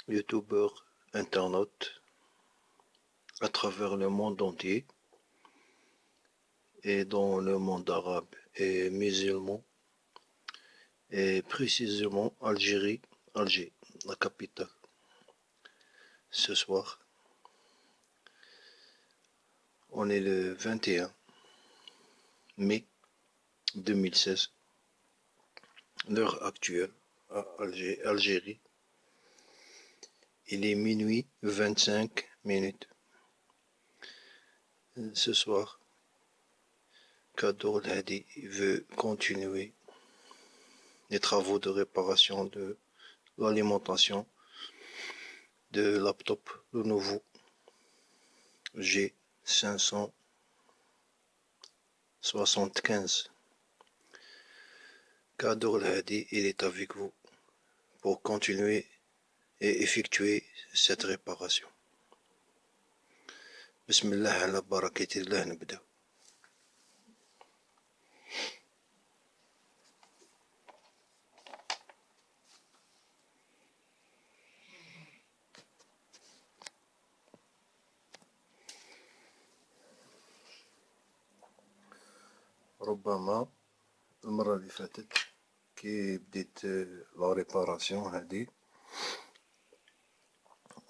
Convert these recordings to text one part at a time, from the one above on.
youtubeurs, internautes à travers le monde entier et dans le monde arabe et musulman et précisément Alger, la capitale. Ce soir, on est le 21 mai 2016, l'heure actuelle à Algérie. Il est minuit 25 minutes. Ce soir, Kadour Hadi veut continuer les travaux de réparation de l'alimentation de laptop Lenovo G575. Kadour Hadi, il est avec vous pour continuer et effectuer cette réparation. Bismillah ala barakatillah nabda. ربما المرة اللي فاتت كي بديت لا ريباراسيون هادي،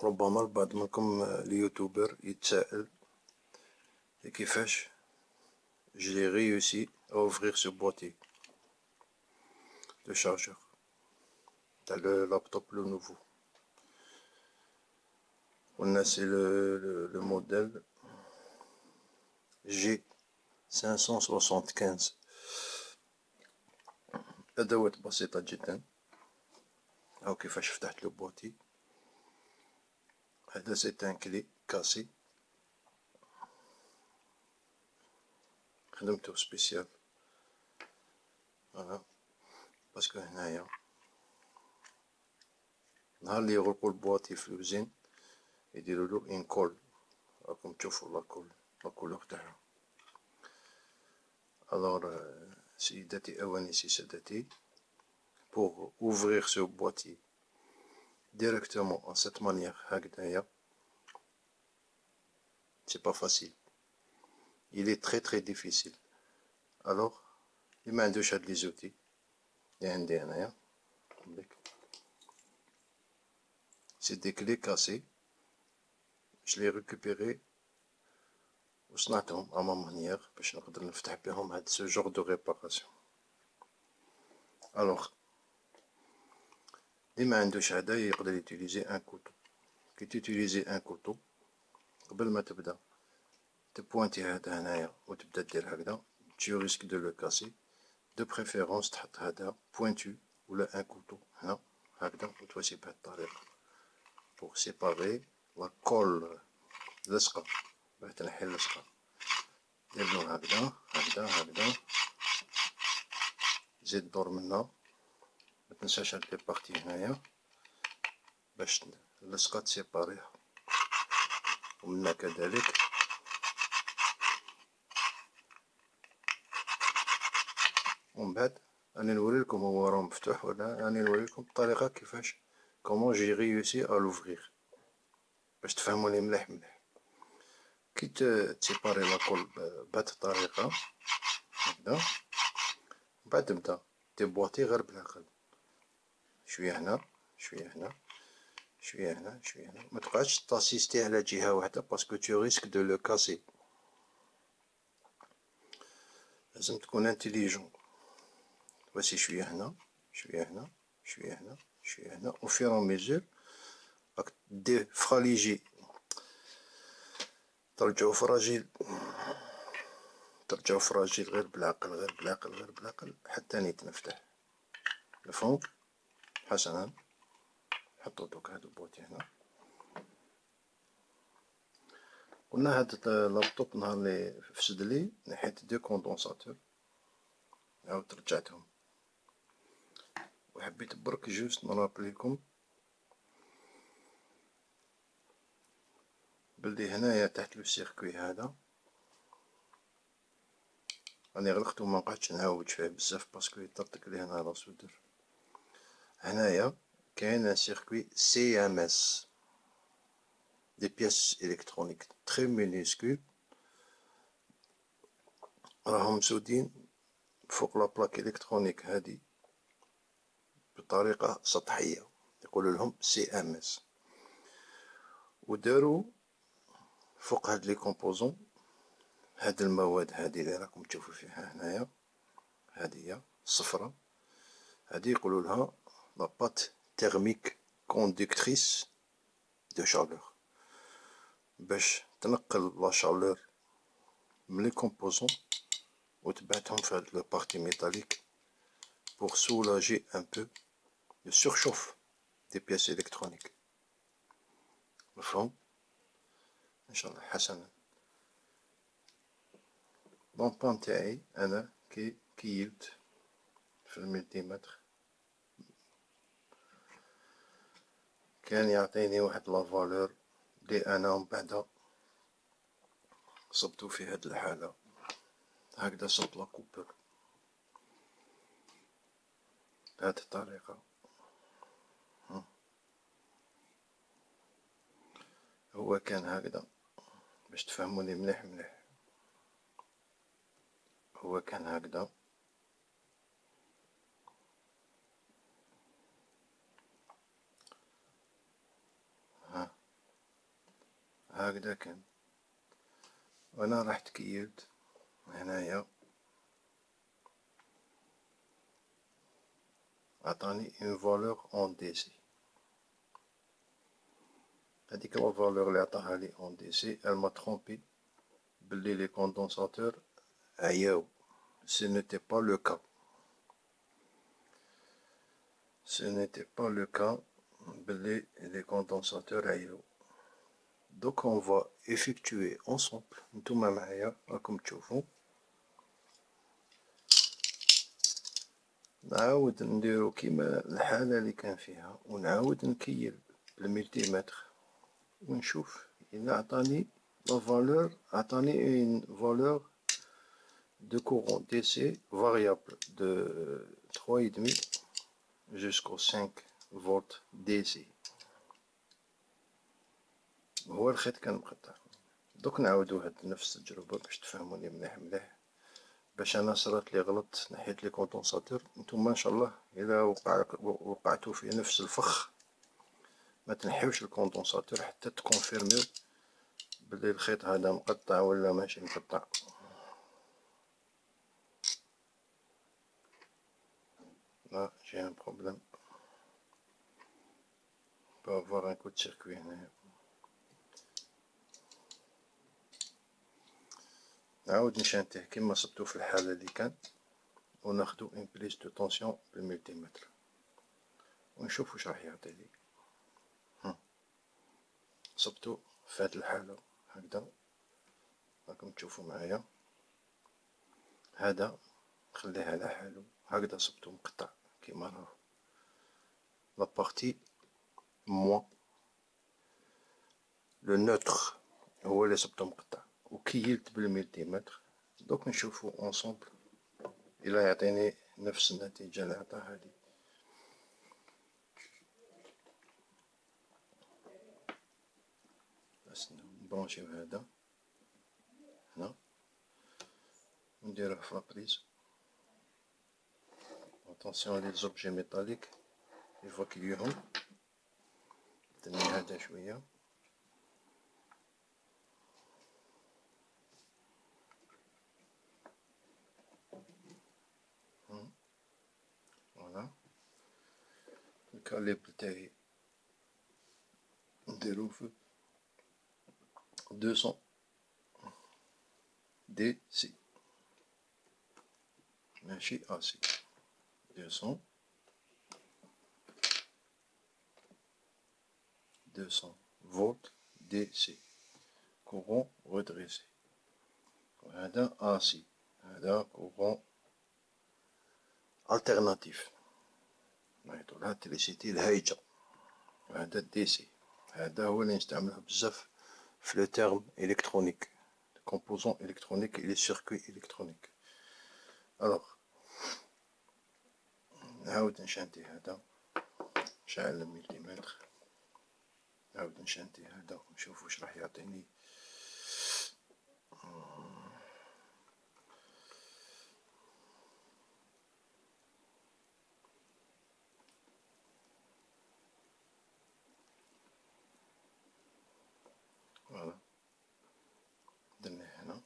ربما البعض منكم اليوتيوبر يتساءل كيفاش j'ai réussi à ouvrir ce boîtier de chargeur dans le laptop Lenovo. On a c'est le modèle G575. أدوات بسيطة جدا. أو كيفاش فتحت لو بوتي. هذا سيت ان كلي كاسي، خدمته سبيسيال فوالا، باسكو هنايا نهار لي يغلقو البواتي في الوزين يديرولو ان كول، راكم تشوفو لا كولور تاعها. الوغ سيداتي أوانسي سادتي، pour ouvrir ce boîtier directement en cette manière هكذايا c'est pas facile, il est très difficile. alors اللي ما عندوش هاد لي زوتي اللي عندي انايا، c'est des clés cassées، je les récupéré وصنعتهم à ma manière باش نقدر نفتح بهم هاد ce genre de réparation. alors اللي ما عندوش هذا يقدر يوتيليزي ان كوتو. كي تيتيليزي ان كوتو قبل ما تبدا تبوانتي هذا هنايا وتبدا دير هكذا، tu risques de le casser. de préférence تحط هذا بوينتو ولا ان كوتو هنا هكذا وتواسي بهذه الطريقه pour séparer la colle لصقه، باش تنحي اللصقه. دير له هكذا زيد دور منا، متنساش هاد لي بارتي هنايا باش اللصقه تسيباريها، ومنا كذلك ومن بعد راني نوريلكم هو راه مفتوح ولا، راني نوريلكم الطريقه كيفاش كومون جي ريوسي ا لوفغيغ باش تفهموني مليح. كي تسيباري لاكول بهاد الطريقه هكذا، من بعد تبدا تبواطي غير بالعقل، شويه هنا شويه هنا شويه هنا شويه هنا، ما تبقاش تاسيستي على جهه واحده باسكو tu risques de le casser. لازم تكون انتيليجون. voici شويه هنا شويه هنا شويه هنا شويه هنا، au fur et à mesure راك ديفراليجي، ترجعو فراجيل غير بالعقل حتى يتنفتح. مفهوم؟ حسنا. نحطو دوك هادو بوتي هنا. قلنا هاد اللابتوب نهار لي فسد لي نحيت 2 كوندونساتور عاود رجعتهم، وحبيت برك جوست نرابليكم بلي هنايا تحت لو سيركوي هذا راني غلقتو، منقعدش نعاود فيه بزاف باسكو يطرطق لي هنا لا سودر. هنايا كاين ان سيركوي CMS، des pièces électroniques très minuscules راهم مسودين فوق لا بلاك إلكترونيك هادي بطريقة سطحية، يقولوا لهم CMS. وداروا فوق هاد لي كومبوزون، هاد المواد هادي اللي راكم تشوفوا فيها هنايا، هادي هي الصفرة، هادي يقولوا لها لا بات تيرميك كوندكتريس دو شالور، باش تنقل لا شالور من لي كومبوزون وتبعتهم في هاد لو بارتي ميتاليك pour soulager un peu le surchauffe des pièces électroniques. مفهوم؟ ان شاء الله حسنا. لامبا نتاعي انا كي كيلت في الملتيمتر كان يعطيني واحد لا فالور لي انا من بعدا صبتو في هاد الحالة هكذا، صبت لا كوبور بهاد الطريقة. هو كان هكذا باش تفهموني مليح مليح، هو كان هكذا هكذا كان، وانا رحت كيلت هنايا عطاني اون فالور اون دي سي. هاديك لا فالور اللي عطاها لي اون دي سي elle m'a trompé بلي لي كوندونساتور عياو. ce n'était pas le cas، ce n'était pas le cas بلي لي كوندونساتور عياو. donc on va effectuer ensemble، نتوما معايا راكم تشوفوا، نعاود نديرو كيما الحالة اللي كان فيها، ونعاود نكيل بالملتيمتر ونشوف إذا عطاني لا فالور، عطاني اون فالور de courant DC variable de 3,5 jusqu'au 5 volts DC. هو الخيط كان مقطع. دوك نعاودو هاد نفس التجربة باش تفهموني مليح مليح، باش انا صرات لي غلط نحيت لي كونطونساتور. نتوما ان شاء الله الا وقعتو في نفس الفخ ما تنحيوش الكونطونساتور حتى تكونفيرميو بلي الخيط هذا مقطع ولا ماشي مقطع. لا j'ai un problème، on peut avoir un coup de circuit هنايا. نعاود نشانتيه كيما صبتو في الحالة اللي كان، وناخدو اون بريز دو طونسيون بالملتيمتر ونشوف واش راح يعطي لي. صبتو في هاد الحالة هكذا راكم تشوفو معايا، هذا نخليه على حالو هكذا، صبتو مقطع كيما راهو، لا بارتي موان لو نوتر هو اللي صبتو مقطع، وكيلت بالملتيمتر. دوك نشوفو اونصومبل الى يعطيني نفس النتيجة اللي عطاها لي. بس نبرونشيو هذا هنا ونديروه في لابريز. اتونسيون لي زوبجي ميتاليك يفاكيوهم، تني هذا شوية فوالا. الكاليبر تاعي نديرو في 200 دي سي ماشي اسي، 200 فولت دي سي كورون ريدريسي. وهذا اسي، هذا كورون التيرناتيف نعيطو لها تريسيتي الهايجة. وهذا دي سي، هذا هو اللي نستعمله بزاف في لو تيرم الكترونيك، كومبوزون الكترونيك et les circuits électroniques. الوغ نعاود نشانتي هذا نشعل المليمتر، نعاود نشانتي هذا ونشوف واش راح يعطيني. فوالا درناه هنا.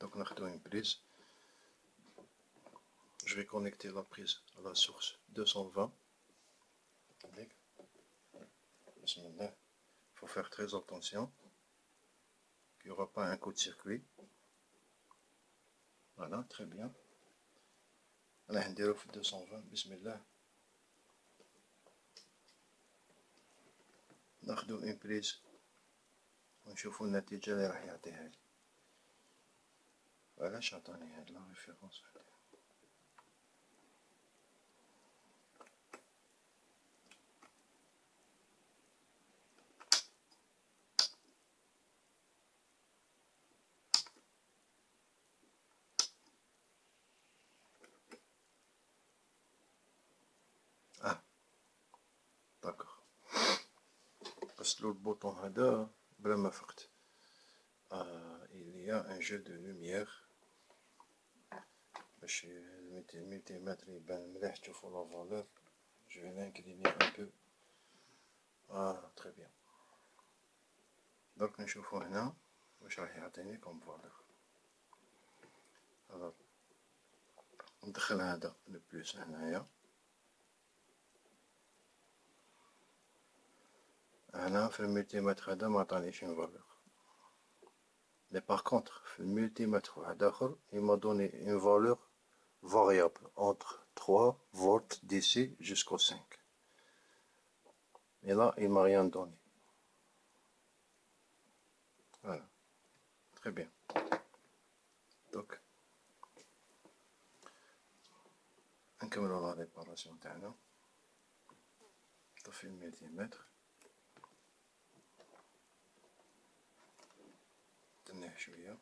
دونك ناخدو اون بريز. Je vais connecter la prise à la source 220. Bismillah. Il faut faire très attention qu'il n'y aura pas un coup de circuit. Voilà, très bien. On a un 220. Bismillah. ناخدو اون بريز ونشوفو النتيجة اللي راح يعطيها لي. وعلاش عطاني هاد لا ريفيرونس هادي؟ داكوغ. قصلو البوطون هذا بلا ما فقت. il y a un jeu de lumière باش الملتيمتر يبان مليح تشوفو لا فالور. je vais l'incliner un peu. très bien. درك نشوفو هنا واش راح يعطيني كوم فالور. alors ندخل هذا لو بلوس هنايا. هنا في الملتيمتر هذا ما عطانيش اون فالور. Mais par contre, في الملتيمتر واحد آخر il m'a donné une valeur variable entre 3 volts d'ici jusqu'au 5. Et là, il m'a rien donné. Voilà. Très bien. Donc, نكملو لا ريباراسيون تاعنا. طفي الملتيمتر. نتنيه شوية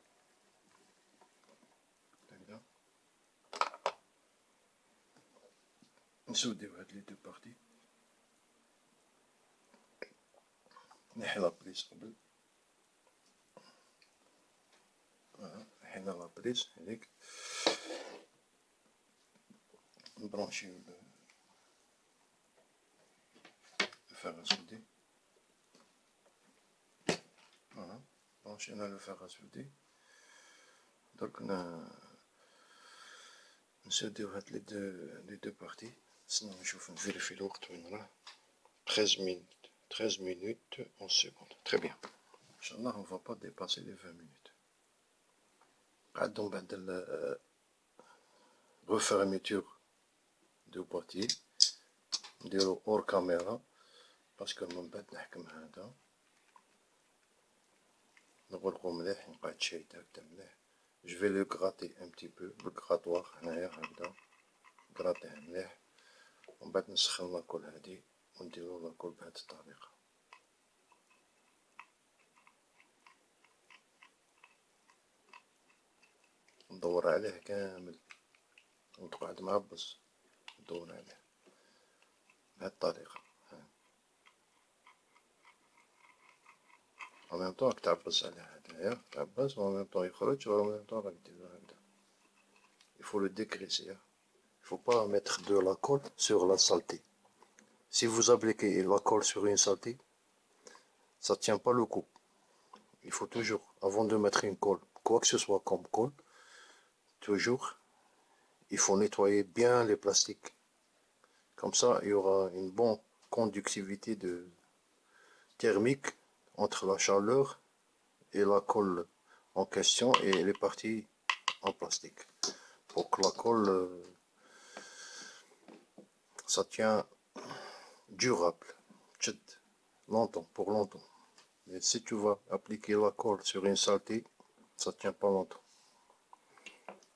هكدا. نسوديو هاد لي دو بارتي. نحي لابريز قبل. فوالا حينا لابريز هاذيك. نبرونشيو الفار اسودي. فوالا برونشينا لو فار اسودي. درك نسوديو هاد لي دو بارتي. سنة نشوف نفيريفي الوقت وين راه. 13 minutes 11 secondes. Très bien. Inch'Allah, on ne va pas dépasser les 20 minutes. عندهم بعد refermeture دو بارتي نديرو اور كاميرا باسكو من بعد نحكم هذا. نغلقو مليح نقعد شايد هكدا مليح. جو في لو غراتي ان بتي بو بالكغاطوار هنايا هكدا. غراتيه مليح ومن بعد نسخن لاكول هادي ونديرو لاكول بهاد الطريقة. ندور عليه كامل وتقعد معبس ندور عليه بهاد الطريقة. en même temps راك تعبس على هدايا تعبس و en même temps يخرج و en même temps راك ديرو هكدا. il faut le dégraisser. il faut pas mettre de la colle sur la saleté. si vous appliquez la colle sur une saleté, ça tient pas le coup. il faut toujours, avant de mettre une colle, quoi que ce soit comme colle, toujours il faut nettoyer bien les plastiques. Comme ça, il y aura une bonne conductivité thermique entre la chaleur et la colle en question et les parties en plastique. Pour que la colle, ça tient durable, longtemps, pour longtemps. Mais si tu vas appliquer la colle sur une saleté, ça tient pas longtemps.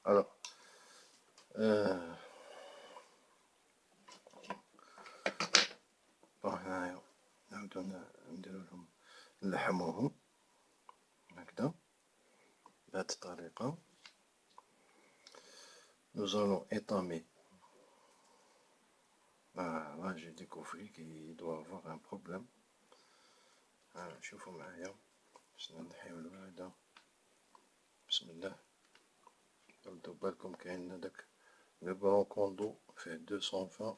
Alors, هنايا نعاودو نديرولهم نلحموهم هكدا بهاد الطريقة. nous allons étamer Là j'ai découvert qu'il doit avoir un problème. شوفوا معايا باش نحيولو هذا. بسم الله. ردوا بالكم كاين هداك le grand condo fait 220.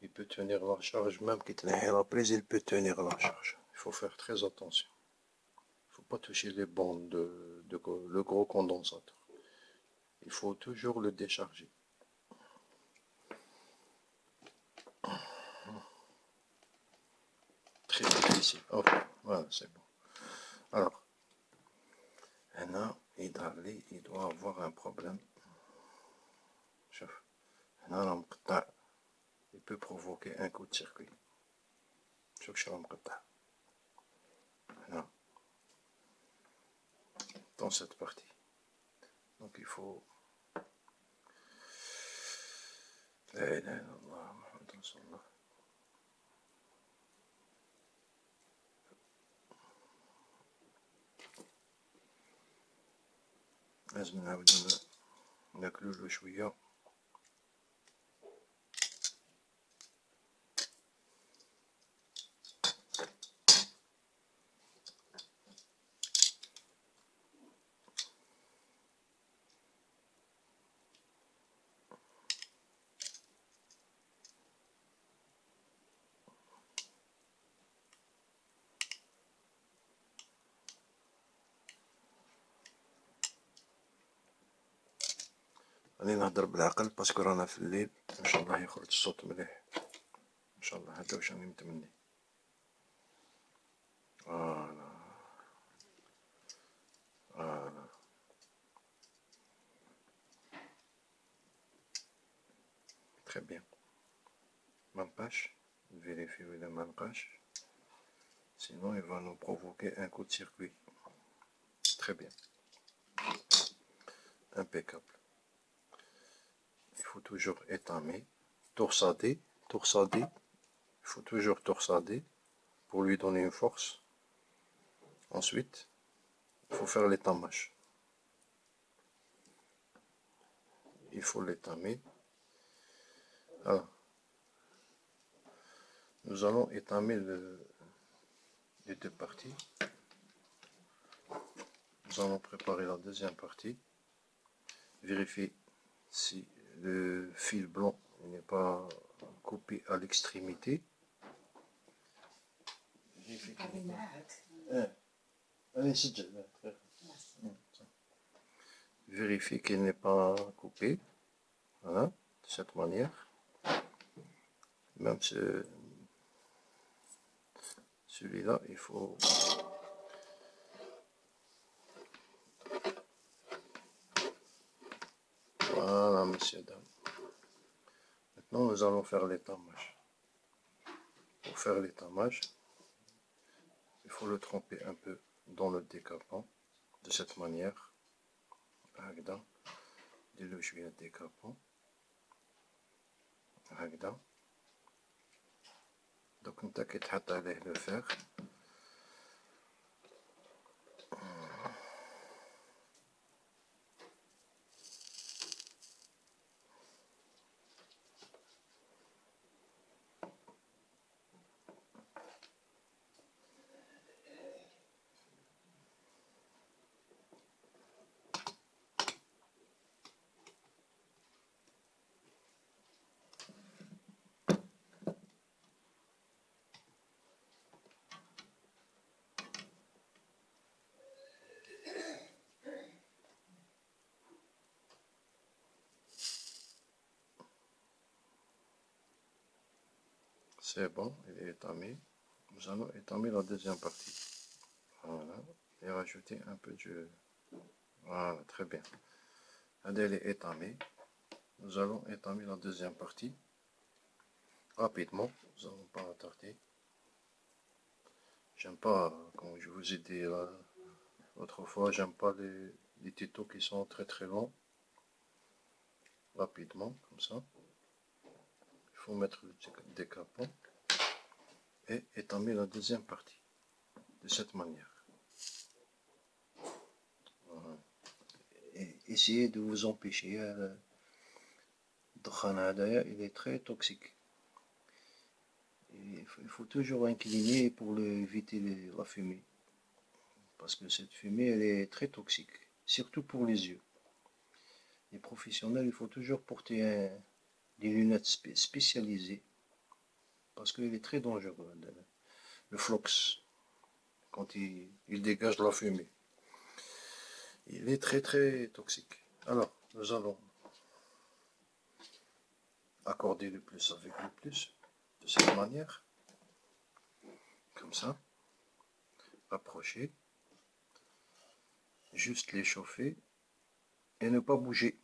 Il peut tenir la charge, même qu'il tenait la prise, il peut tenir la charge. Il faut faire très attention. Il ne faut pas toucher les bandes le gros condensateur. Il faut toujours le décharger. Très difficile. Oh, voilà, c'est bon. Alors, un hydraulique, il doit avoir un problème. Il peut provoquer un coup de circuit. Dans cette partie. Donc il faut لازم نعاودو ناكلولو شوية. راني نهضر بالعقل باسكو رانا في الليل. ان شاء الله يخرج الصوت مليح ان شاء الله. هذا واش راني متمني. فوالا très bien. M'empêche vérifier où il est manquage, sinon il va nous provoquer un coup de circuit. Très bien, impeccable. Il faut toujours étamer, torsader. Il faut toujours torsader pour lui donner une force. Ensuite, il faut faire l'étamage. Il faut l'étamer. Alors, nous allons étamer les deux parties. Nous allons préparer la deuxième partie. Vérifier si le fil blanc n'est pas coupé à l'extrémité. Vérifier qu'il n'est pas coupé. Voilà, de cette manière. Même celui-là, il faut... Voilà, messieurs, dames. Maintenant, nous allons faire l'étamage. Pour faire l'étamage, il faut le tremper un peu dans le décapant, de cette manière. هكذا نديرلو شوية ديكابون هكذا. دوك نتا كي تحط عليه لو فيغ C'est bon, il est étamé. Nous allons étamer la deuxième partie. Voilà, et rajouter un peu de... Voilà, très bien. Elle est étamée. Nous allons étamer la deuxième partie. Rapidement, nous n'allons pas attarder. J'aime pas, comme je vous ai dit l'autre fois, j'aime pas les tutos qui sont très très longs. Rapidement, comme ça. Il faut mettre le décapant et étamer la deuxième partie de cette manière. Voilà. Et essayez de vous empêcher. Il est très toxique. il faut toujours incliner pour éviter la fumée. Parce que cette fumée, elle est très toxique, surtout pour les yeux. Les professionnels, il faut toujours porter des lunettes spécialisées parce qu'il est très dangereux, le flox, quand il dégage la fumée. Il est très toxique. Alors, nous allons accorder le plus avec le plus, de cette manière, comme ça, rapprocher, juste l'échauffer et ne pas bouger.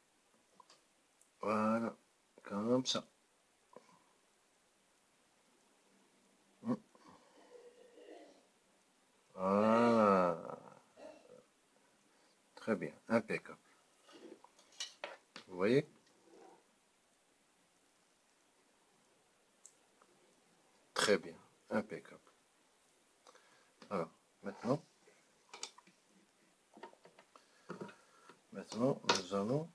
Voilà, comme ça. Voilà. Très bien, impeccable. Vous voyez? Très bien, impeccable. Alors, maintenant, nous allons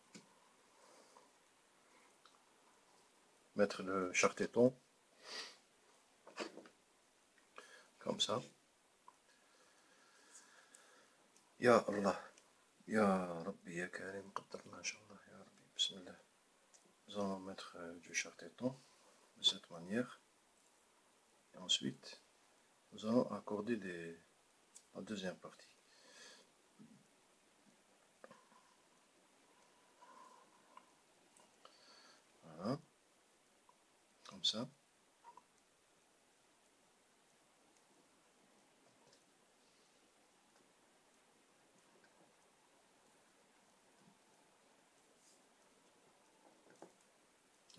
mettre le chartéton comme ça. Ya Allah, Ya Rabbi, Ya Karim, qaddarna inshallah, Ya Rabbi, bismillah. Nous allons mettre du chartéton de cette manière. Et ensuite, nous allons accorder la deuxième partie. Voilà, comme ça.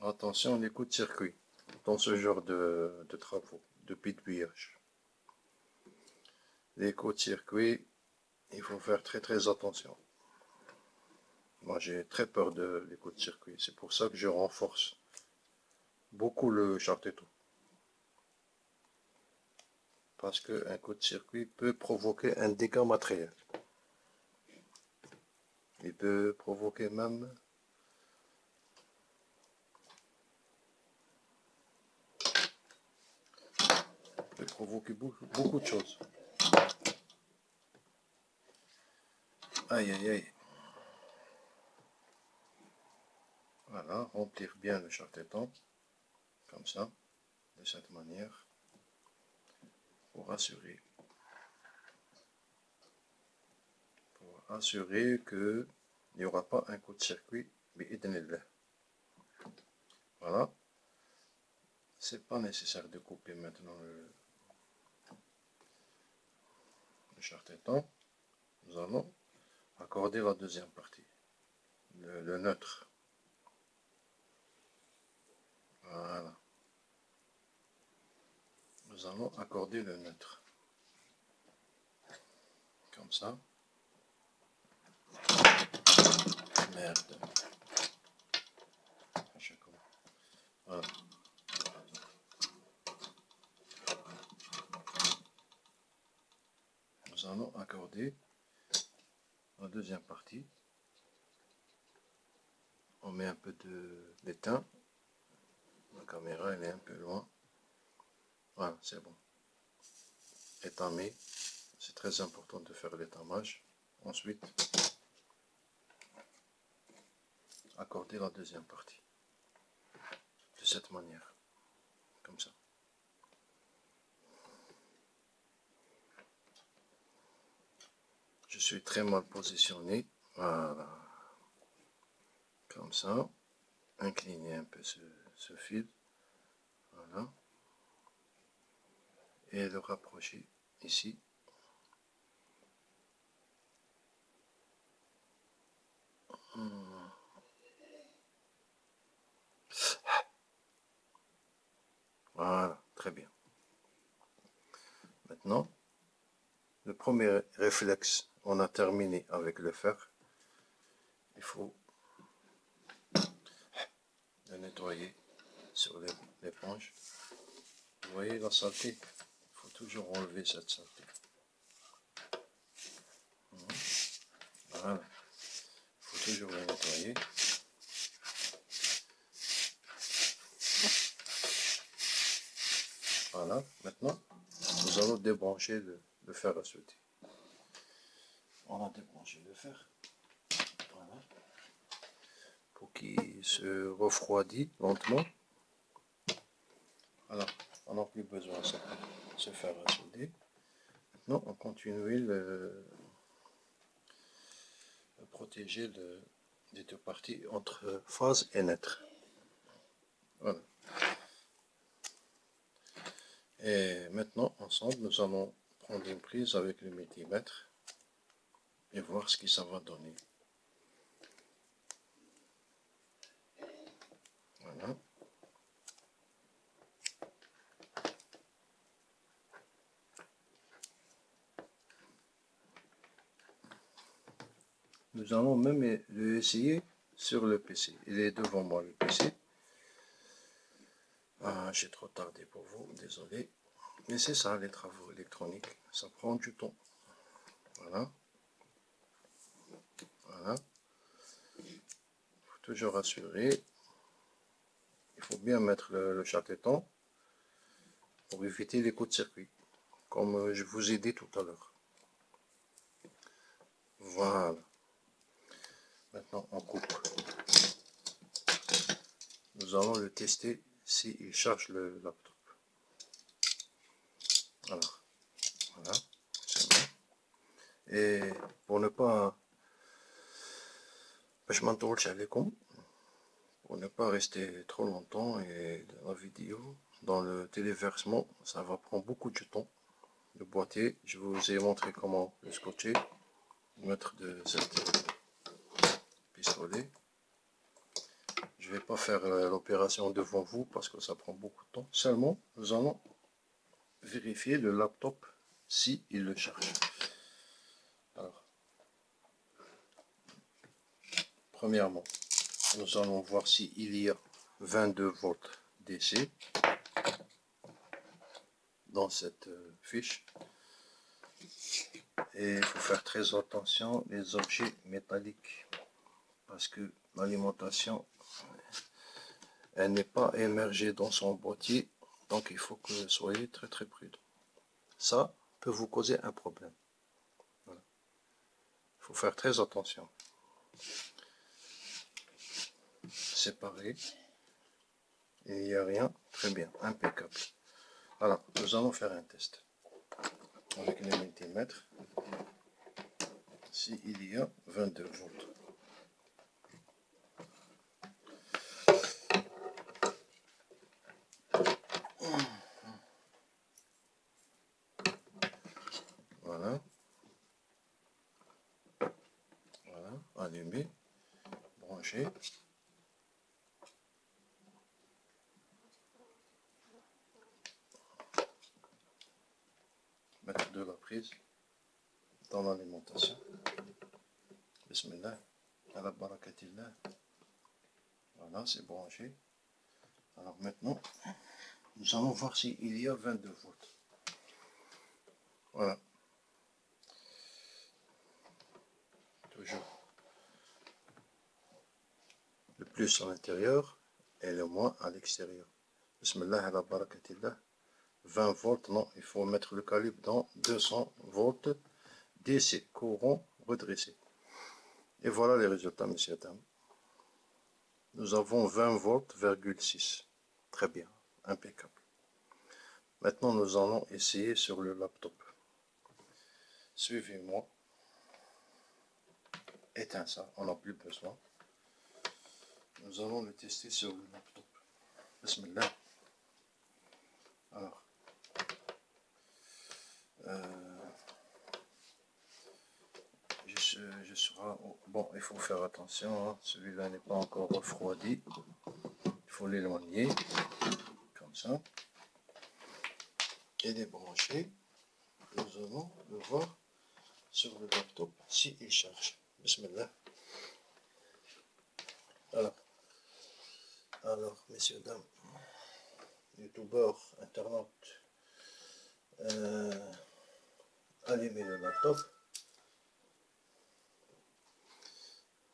Attention, les coups de circuit dans ce genre de travaux, de pitouillage. Les coups de circuit, il faut faire très attention. Moi, j'ai très peur des coups de circuit. C'est pour ça que je renforce beaucoup le chartéton. Parce qu'un coup de circuit peut provoquer un dégât matériel. Il peut provoquer même beaucoup de choses. Aïe aïe aïe. Voilà, remplir bien le chartéton, comme ça, de cette manière, pour assurer qu'il n'y aura pas un coup de circuit, bi'idhnillah. Voilà. C'est pas nécessaire de couper maintenant le chartéton. Nous allons accorder la deuxième partie, le neutre. Voilà. Nous allons accorder le neutre. Comme ça. Merde. Voilà. Nous allons accorder la deuxième partie. On met un peu d'étain. La caméra elle est un peu loin. Voilà, c'est bon. Étamé. C'est très important de faire l'étamage. Ensuite, accorder la deuxième partie. De cette manière. Comme ça. Je suis très mal positionné. Voilà. Comme ça. Incliner un peu ce fil. Voilà. Et le rapprocher ici. Voilà, très bien. Maintenant, le premier réflexe, on a terminé avec le fer. Il faut le nettoyer sur l'éponge. Vous voyez la saleté? Il faut toujours enlever cette saleté. Voilà. Il faut toujours le nettoyer. débrancher le fer à souder. On a débranché le fer. Voilà. Pour qu'il se refroidisse lentement. Alors, on n'a plus besoin de ce fer à souder. Maintenant, on continue de protéger les deux parties entre phase et neutre. Voilà. Et maintenant, ensemble, nous allons prendre une prise avec le multimètre et voir ce que ça va donner. Voilà. Nous allons même essayer sur le PC. Il est devant moi, le PC. Ah, j'ai trop tardé pour vous, désolé. Mais c'est ça, les travaux électroniques. Ça prend du temps. Voilà. Voilà. Il faut toujours assurer. Il faut bien mettre le charteton pour éviter les coups de circuit, comme je vous ai dit tout à l'heure. Voilà. Maintenant, on coupe. Nous allons le tester s'il charge le laptop. Alors, voilà, c'est bon. Et pour ne pas pour ne pas rester trop longtemps et dans la vidéo, dans le téléversement, ça va prendre beaucoup de temps. Le boîtier, je vous ai montré comment le scotcher, mettre de cette pistolet. Je ne vais pas faire l'opération devant vous parce que ça prend beaucoup de temps. Seulement, nous allons vérifier le laptop si il le charge. Alors, premièrement, nous allons voir s'il y a 22 volts DC dans cette fiche. Et il faut faire très attention les objets métalliques parce que l'alimentation, elle n'est pas émergée dans son boîtier, donc il faut que vous soyez très prudent. Ça peut vous causer un problème. Voilà. Il faut faire très attention. Séparé, il n'y a rien, très bien, impeccable. Alors, nous allons faire un test avec le multimètre. S'il y a 22 volts. Voilà. Voilà, allumé, branché. Mettre de la prise dans l'alimentation. Bismillah, ala barakatillah. Voilà, c'est branché. Alors maintenant, nous allons voir s'il y a 22 volts. Voilà. Toujours le plus à l'intérieur et le moins à l'extérieur. Bismillah, ala barakatillah. 20 volts, non, il faut mettre le calibre dans 200 volts DC, courant redressé. Et voilà les résultats, messieurs et dames. Nous avons 20 volts,6. Très bien, impeccable. Maintenant, nous allons essayer sur le laptop. Suivez-moi. Éteins ça, on n'a plus besoin. Nous allons le tester sur le laptop. Bismillah. Alors, je serai... Bon, il faut faire attention, hein. Celui-là n'est pas encore refroidi. Il faut l'éloigner, comme ça. Et débrancher. Nous allons le voir sur le laptop s'il charge. Bismillah. Alors, messieurs, dames, youtubeurs, internautes, allumez le laptop.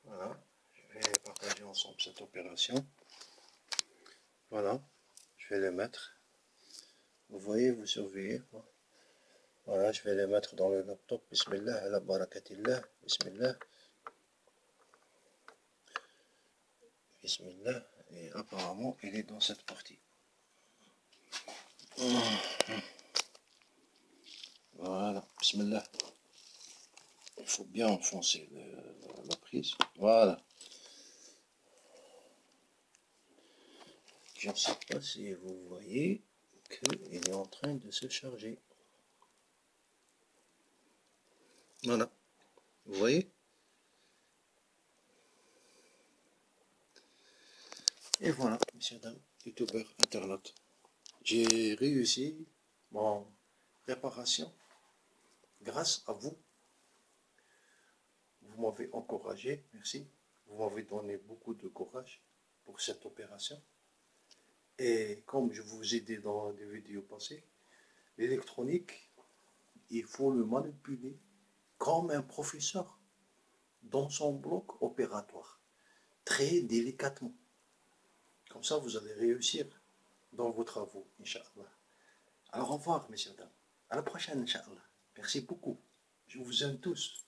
Voilà, je vais partager ensemble cette opération. Voilà, je vais le mettre. Vous voyez, vous surveillez. Voilà, je vais les mettre dans le laptop. Bismillah, ala barakatillah. Bismillah. Bismillah. Et apparemment, il est dans cette partie. Voilà, bismillah. Il faut bien enfoncer la prise. Voilà. Je ne sais pas si vous voyez qu'il est en train de se charger. Voilà. Vous voyez? Et voilà, messieurs, dames, youtubeurs, internautes. J'ai réussi mon réparation grâce à vous. Vous m'avez encouragé, merci. Vous m'avez donné beaucoup de courage pour cette opération. Et comme je vous ai dit dans des vidéos passées, l'électronique, il faut le manipuler comme un professeur dans son bloc opératoire, très délicatement. Comme ça, vous allez réussir dans vos travaux, Inch'Allah. Alors, au revoir, messieurs, dames. À la prochaine, Inch'Allah. Merci beaucoup. Je vous aime tous.